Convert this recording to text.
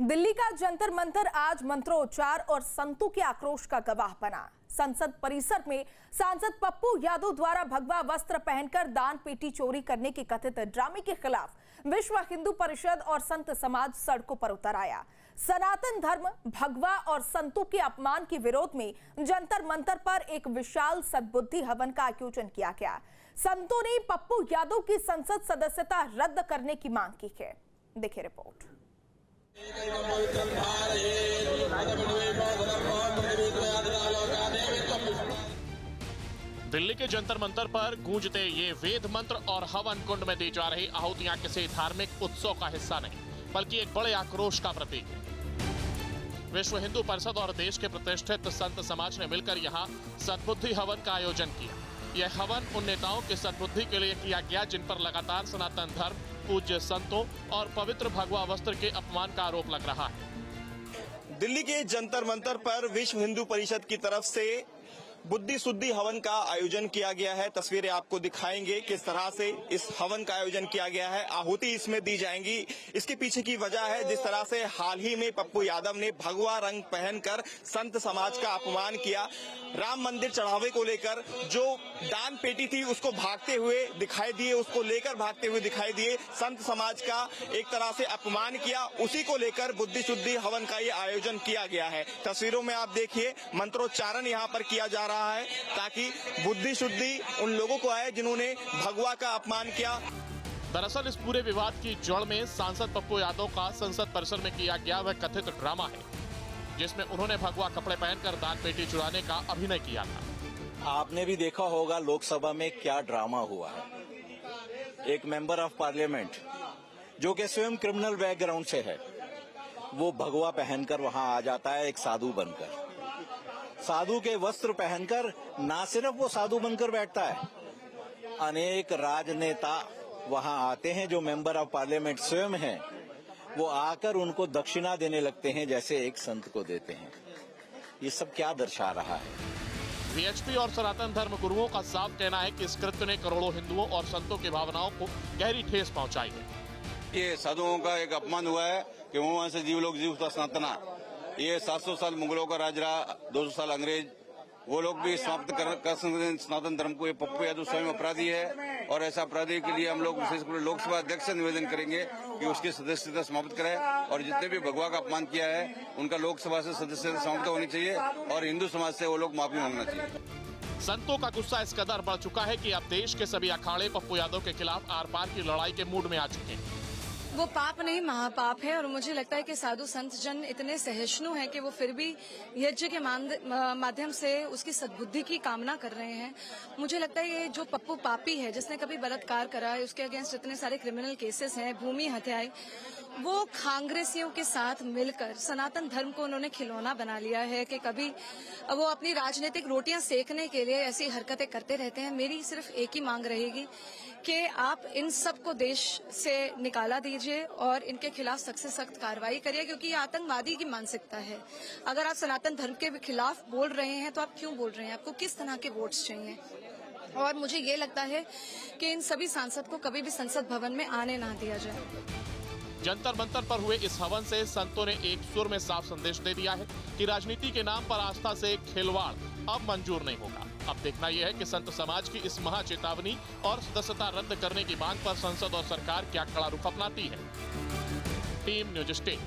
दिल्ली का जंतर मंतर आज मंत्रोच्चार और संतों के आक्रोश का गवाह बना। संसद परिसर में सांसद पप्पू यादव द्वारा भगवा वस्त्र पहनकर दान पेटी चोरी करने के कथित ड्रामे के खिलाफ विश्व हिंदू परिषद और संत समाज सड़कों पर उतर आया। सनातन धर्म, भगवा और संतों के अपमान के विरोध में जंतर मंतर पर एक विशाल सद्बुद्धि हवन का आयोजन किया गया। संतों ने पप्पू यादव की संसद सदस्यता रद्द करने की मांग की है। देखिए रिपोर्ट। दिल्ली के जंतर मंतर पर गूंजते ये वेद मंत्र और हवन कुंड में दी जा रही आहुतियां किसी धार्मिक उत्सव का हिस्सा नहीं, बल्कि एक बड़े आक्रोश का प्रतीक है। विश्व हिंदू परिषद और देश के प्रतिष्ठित संत समाज ने मिलकर यहाँ सद्बुद्धि हवन का आयोजन किया। यह हवन उन नेताओं की सद्बुद्धि के लिए किया गया जिन पर लगातार सनातन धर्म, पूज्य संतों और पवित्र भगवा वस्त्र के अपमान का आरोप लग रहा है। दिल्ली के जंतर मंतर पर विश्व हिंदू परिषद की तरफ से बुद्धि शुद्धि हवन का आयोजन किया गया है। तस्वीरें आपको दिखाएंगे किस तरह से इस हवन का आयोजन किया गया है। आहुति इसमें दी जाएंगी। इसके पीछे की वजह है जिस तरह से हाल ही में पप्पू यादव ने भगवा रंग पहनकर संत समाज का अपमान किया। राम मंदिर चढ़ावे को लेकर जो दान पेटी थी उसको भागते हुए दिखाई दिए, उसको लेकर भागते हुए दिखाई दिए। संत समाज का एक तरह से अपमान किया, उसी को लेकर बुद्धि शुद्धि हवन का ये आयोजन किया गया है। तस्वीरों में आप देखिए मंत्रोच्चारण यहाँ पर किया जा रहा है ताकि बुद्धि शुद्धि उन लोगों को आए जिन्होंने भगवा का अपमान किया। दरअसल इस पूरे विवाद की जड़ में सांसद पप्पू यादव का संसद परिसर में किया गया वह कथित ड्रामा है, जिसमें उन्होंने भगवा कपड़े पहनकर दान पेटी चुराने का अभिनय किया था। आपने भी देखा होगा लोकसभा में क्या ड्रामा हुआ है। एक मेंबर ऑफ पार्लियामेंट जो कि स्वयं क्रिमिनल बैकग्राउंड से है, वो भगवा पहनकर वहां आ जाता है एक साधु बनकर। साधु के वस्त्र पहनकर ना सिर्फ वो साधु बनकर बैठता है, अनेक राजनेता वहां आते हैं जो मेंबर ऑफ पार्लियामेंट स्वयं हैं, वो आकर उनको दक्षिणा देने लगते हैं जैसे एक संत को देते हैं। ये सब क्या दर्शा रहा है? वीएचपी और सनातन धर्म गुरुओं का साफ कहना है कि इस कृत्य ने करोड़ों हिंदुओं और संतों की भावनाओं को गहरी ठेस पहुंचाई है। ये साधुओं का एक अपमान हुआ है कि वहां से जीव लोग जीव सनातना। ये 700 साल मुगलों का राज रहा, 200 साल अंग्रेज, वो लोग भी समाप्त कर सनातन धर्म को। ये पप्पू यादव स्वयं अपराधी है और ऐसा अपराधी के लिए हम लोग विशेष रूप से लोकसभा अध्यक्ष से निवेदन करेंगे कि उसकी सदस्यता समाप्त करें और जितने भी भगवा का अपमान किया है उनका लोकसभा से सदस्यता समाप्त होनी चाहिए और हिंदू समाज से वो लोग माफी मांगना चाहिए। संतों का गुस्सा इस कदर बढ़ चुका है कि अब देश के सभी अखाड़े पप्पू यादव के खिलाफ आर पार की लड़ाई के मूड में आ चुके हैं। वो पाप नहीं महापाप है और मुझे लगता है कि साधु संत जन इतने सहिष्णु हैं कि वो फिर भी यज्ञ के माध्यम से उसकी सद्बुद्धि की कामना कर रहे हैं। मुझे लगता है ये जो पप्पू पापी है जिसने कभी बलात्कार करा है, उसके अगेंस्ट इतने सारे क्रिमिनल केसेस हैं, भूमि हत्याएं, वो कांग्रेसियों के साथ मिलकर सनातन धर्म को उन्होंने खिलौना बना लिया है कि कभी वो अपनी राजनीतिक रोटियां सेकने के लिए ऐसी हरकतें करते रहते हैं। मेरी सिर्फ एक ही मांग रहेगी कि आप इन सब को देश से निकाला दीजिए और इनके खिलाफ सख्त से सख्त कार्रवाई करिए, क्योंकि ये आतंकवादी की मानसिकता है। अगर आप सनातन धर्म के खिलाफ बोल रहे हैं तो आप क्यों बोल रहे हैं? आपको किस तरह के वोट्स चाहिए? और मुझे ये लगता है कि इन सभी सांसद को कभी भी संसद भवन में आने ना दिया जाए। जंतर मंतर पर हुए इस हवन से संतों ने एक सुर में साफ संदेश दे दिया है कि राजनीति के नाम पर आस्था से खिलवाड़ अब मंजूर नहीं होगा। अब देखना यह है कि संत समाज की इस महा चेतावनी और सदस्यता रद्द करने की मांग पर संसद और सरकार क्या कड़ा रुख अपनाती है। Team news state.